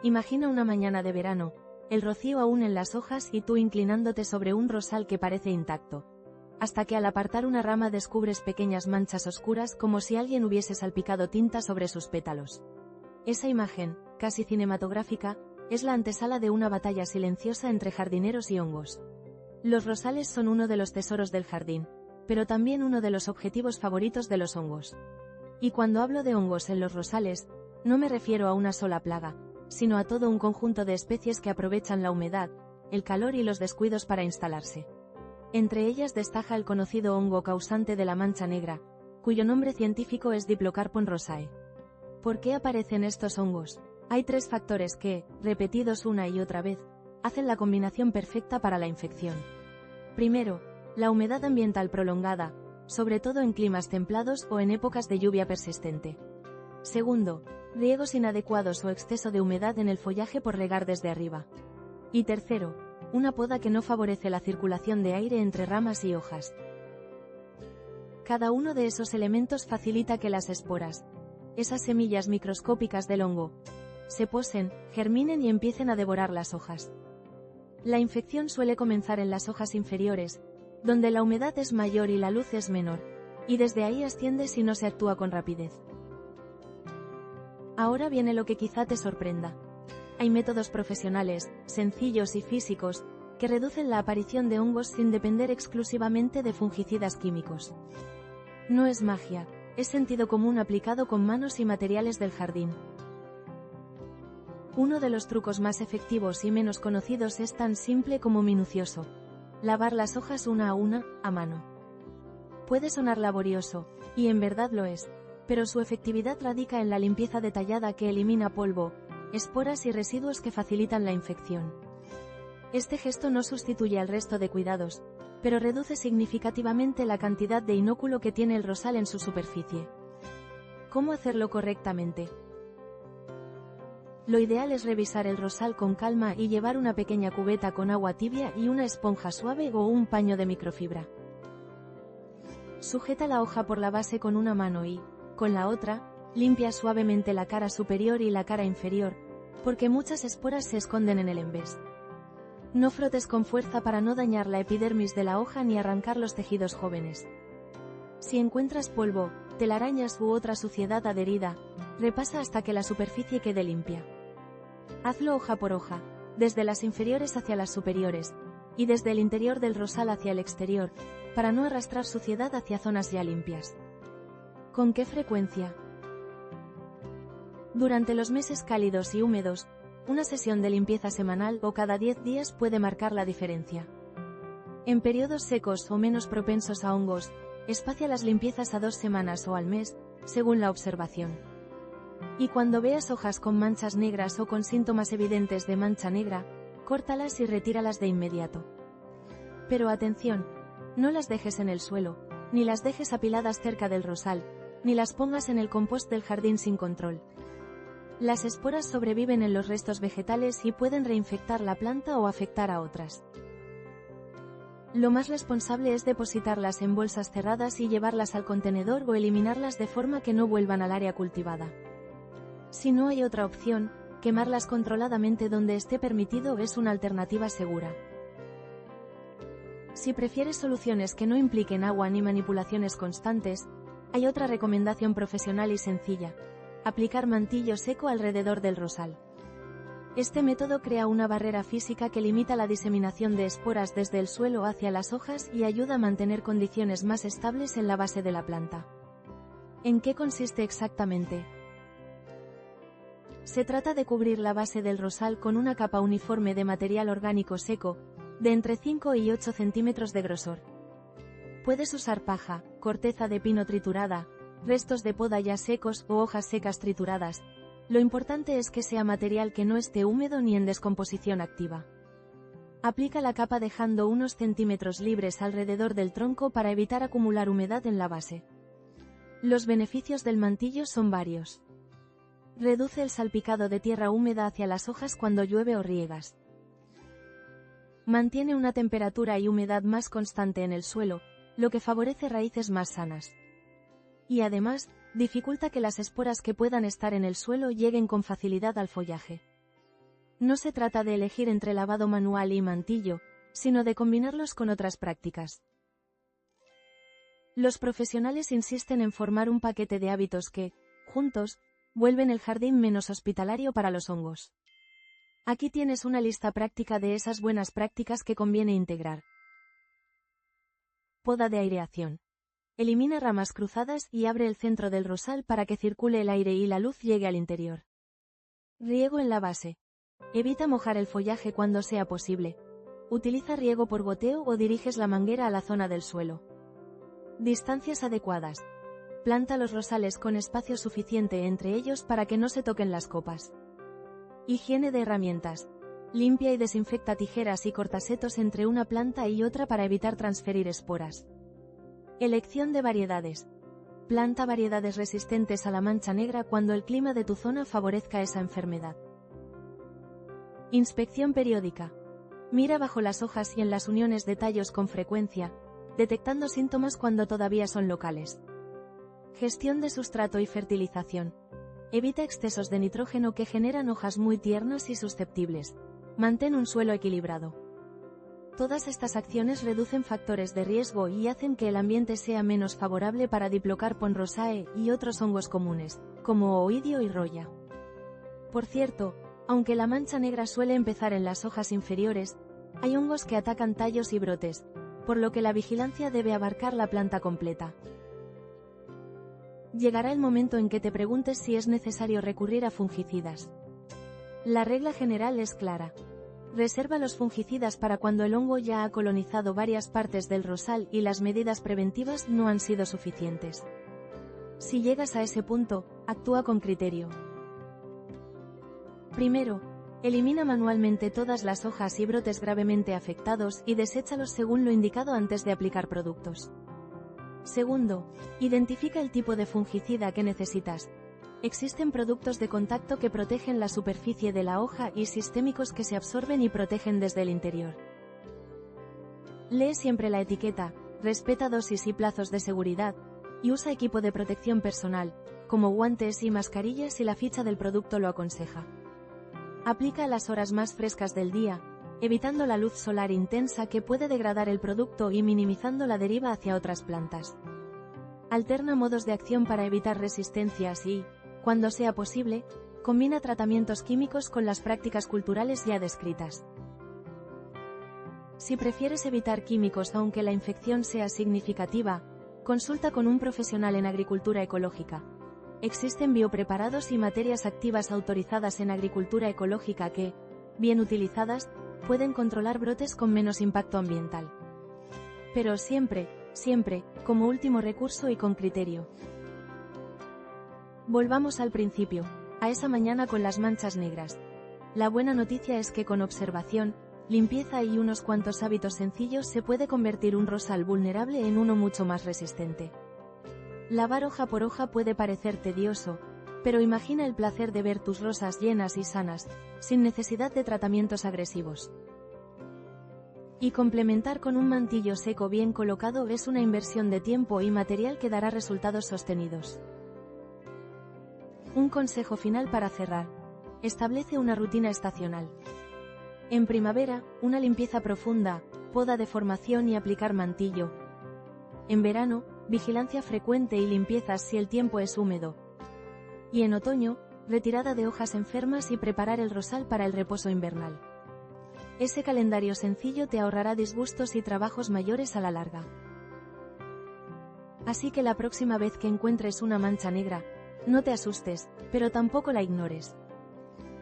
Imagina una mañana de verano, el rocío aún en las hojas y tú inclinándote sobre un rosal que parece intacto. Hasta que al apartar una rama descubres pequeñas manchas oscuras como si alguien hubiese salpicado tinta sobre sus pétalos. Esa imagen, casi cinematográfica, es la antesala de una batalla silenciosa entre jardineros y hongos. Los rosales son uno de los tesoros del jardín, pero también uno de los objetivos favoritos de los hongos. Y cuando hablo de hongos en los rosales, no me refiero a una sola plaga, sino a todo un conjunto de especies que aprovechan la humedad, el calor y los descuidos para instalarse. Entre ellas destaca el conocido hongo causante de la mancha negra, cuyo nombre científico es Diplocarpon rosae. ¿Por qué aparecen estos hongos? Hay 3 factores que, repetidos una y otra vez, hacen la combinación perfecta para la infección. Primero, la humedad ambiental prolongada, sobre todo en climas templados o en épocas de lluvia persistente. Segundo, riegos inadecuados o exceso de humedad en el follaje por regar desde arriba. Y tercero, una poda que no favorece la circulación de aire entre ramas y hojas. Cada uno de esos elementos facilita que las esporas, esas semillas microscópicas del hongo, se posen, germinen y empiecen a devorar las hojas. La infección suele comenzar en las hojas inferiores, donde la humedad es mayor y la luz es menor, y desde ahí asciende si no se actúa con rapidez. Ahora viene lo que quizá te sorprenda. Hay métodos profesionales, sencillos y físicos, que reducen la aparición de hongos sin depender exclusivamente de fungicidas químicos. No es magia, es sentido común aplicado con manos y materiales del jardín. Uno de los trucos más efectivos y menos conocidos es tan simple como minucioso: lavar las hojas una a una, a mano. Puede sonar laborioso, y en verdad lo es, pero su efectividad radica en la limpieza detallada que elimina polvo, esporas y residuos que facilitan la infección. Este gesto no sustituye al resto de cuidados, pero reduce significativamente la cantidad de inóculo que tiene el rosal en su superficie. ¿Cómo hacerlo correctamente? Lo ideal es revisar el rosal con calma y llevar una pequeña cubeta con agua tibia y una esponja suave o un paño de microfibra. Sujeta la hoja por la base con una mano y, con la otra, limpia suavemente la cara superior y la cara inferior, porque muchas esporas se esconden en el envés. No frotes con fuerza para no dañar la epidermis de la hoja ni arrancar los tejidos jóvenes. Si encuentras polvo, telarañas u otra suciedad adherida, repasa hasta que la superficie quede limpia. Hazlo hoja por hoja, desde las inferiores hacia las superiores, y desde el interior del rosal hacia el exterior, para no arrastrar suciedad hacia zonas ya limpias. ¿Con qué frecuencia? Durante los meses cálidos y húmedos, una sesión de limpieza semanal o cada 10 días puede marcar la diferencia. En periodos secos o menos propensos a hongos, espacia las limpiezas a 2 semanas o al mes, según la observación. Y cuando veas hojas con manchas negras o con síntomas evidentes de mancha negra, córtalas y retíralas de inmediato. Pero atención, no las dejes en el suelo, ni las dejes apiladas cerca del rosal, ni las pongas en el compost del jardín sin control. Las esporas sobreviven en los restos vegetales y pueden reinfectar la planta o afectar a otras. Lo más responsable es depositarlas en bolsas cerradas y llevarlas al contenedor o eliminarlas de forma que no vuelvan al área cultivada. Si no hay otra opción, quemarlas controladamente donde esté permitido es una alternativa segura. Si prefieres soluciones que no impliquen agua ni manipulaciones constantes, hay otra recomendación profesional y sencilla: aplicar mantillo seco alrededor del rosal. Este método crea una barrera física que limita la diseminación de esporas desde el suelo hacia las hojas y ayuda a mantener condiciones más estables en la base de la planta. ¿En qué consiste exactamente? Se trata de cubrir la base del rosal con una capa uniforme de material orgánico seco, de entre 5 y 8 centímetros de grosor. Puedes usar paja, corteza de pino triturada, restos de poda ya secos o hojas secas trituradas. Lo importante es que sea material que no esté húmedo ni en descomposición activa. Aplica la capa dejando unos centímetros libres alrededor del tronco para evitar acumular humedad en la base. Los beneficios del mantillo son varios. Reduce el salpicado de tierra húmeda hacia las hojas cuando llueve o riegas. Mantiene una temperatura y humedad más constante en el suelo, lo que favorece raíces más sanas. Y además, dificulta que las esporas que puedan estar en el suelo lleguen con facilidad al follaje. No se trata de elegir entre lavado manual y mantillo, sino de combinarlos con otras prácticas. Los profesionales insisten en formar un paquete de hábitos que, juntos, vuelven el jardín menos hospitalario para los hongos. Aquí tienes una lista práctica de esas buenas prácticas que conviene integrar. Poda de aireación. Elimina ramas cruzadas y abre el centro del rosal para que circule el aire y la luz llegue al interior. Riego en la base. Evita mojar el follaje cuando sea posible. Utiliza riego por goteo o diriges la manguera a la zona del suelo. Distancias adecuadas. Planta los rosales con espacio suficiente entre ellos para que no se toquen las copas. Higiene de herramientas. Limpia y desinfecta tijeras y cortasetos entre una planta y otra para evitar transferir esporas. Elección de variedades. Planta variedades resistentes a la mancha negra cuando el clima de tu zona favorezca esa enfermedad. Inspección periódica. Mira bajo las hojas y en las uniones de tallos con frecuencia, detectando síntomas cuando todavía son locales. Gestión de sustrato y fertilización. Evita excesos de nitrógeno que generan hojas muy tiernas y susceptibles. Mantén un suelo equilibrado. Todas estas acciones reducen factores de riesgo y hacen que el ambiente sea menos favorable para Diplocarpon rosae y otros hongos comunes, como oidio y roya. Por cierto, aunque la mancha negra suele empezar en las hojas inferiores, hay hongos que atacan tallos y brotes, por lo que la vigilancia debe abarcar la planta completa. Llegará el momento en que te preguntes si es necesario recurrir a fungicidas. La regla general es clara. Reserva los fungicidas para cuando el hongo ya ha colonizado varias partes del rosal y las medidas preventivas no han sido suficientes. Si llegas a ese punto, actúa con criterio. Primero, elimina manualmente todas las hojas y brotes gravemente afectados y deséchalos según lo indicado antes de aplicar productos. Segundo, identifica el tipo de fungicida que necesitas. Existen productos de contacto que protegen la superficie de la hoja y sistémicos que se absorben y protegen desde el interior. Lee siempre la etiqueta, respeta dosis y plazos de seguridad, y usa equipo de protección personal, como guantes y mascarillas si la ficha del producto lo aconseja. Aplica a las horas más frescas del día, evitando la luz solar intensa que puede degradar el producto y minimizando la deriva hacia otras plantas. Alterna modos de acción para evitar resistencias y, cuando sea posible, combina tratamientos químicos con las prácticas culturales ya descritas. Si prefieres evitar químicos aunque la infección sea significativa, consulta con un profesional en agricultura ecológica. Existen biopreparados y materias activas autorizadas en agricultura ecológica que, bien utilizadas, pueden controlar brotes con menos impacto ambiental. Pero siempre, como último recurso y con criterio. Volvamos al principio, a esa mañana con las manchas negras. La buena noticia es que con observación, limpieza y unos cuantos hábitos sencillos se puede convertir un rosal vulnerable en uno mucho más resistente. Lavar hoja por hoja puede parecer tedioso, pero imagina el placer de ver tus rosas llenas y sanas, sin necesidad de tratamientos agresivos. Y complementar con un mantillo seco bien colocado es una inversión de tiempo y material que dará resultados sostenidos. Un consejo final para cerrar. Establece una rutina estacional. En primavera, una limpieza profunda, poda de formación y aplicar mantillo. En verano, vigilancia frecuente y limpiezas si el tiempo es húmedo. Y en otoño, retirada de hojas enfermas y preparar el rosal para el reposo invernal. Ese calendario sencillo te ahorrará disgustos y trabajos mayores a la larga. Así que la próxima vez que encuentres una mancha negra, no te asustes, pero tampoco la ignores.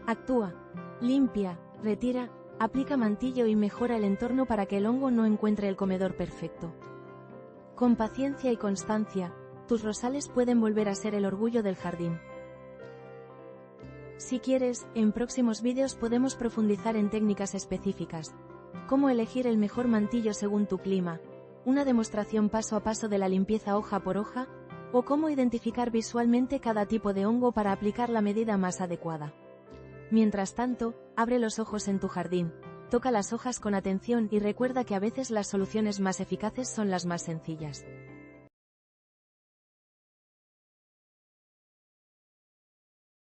Actúa, limpia, retira, aplica mantillo y mejora el entorno para que el hongo no encuentre el comedor perfecto. Con paciencia y constancia, tus rosales pueden volver a ser el orgullo del jardín. Si quieres, en próximos vídeos podemos profundizar en técnicas específicas, cómo elegir el mejor mantillo según tu clima, una demostración paso a paso de la limpieza hoja por hoja, o cómo identificar visualmente cada tipo de hongo para aplicar la medida más adecuada. Mientras tanto, abre los ojos en tu jardín, toca las hojas con atención y recuerda que a veces las soluciones más eficaces son las más sencillas.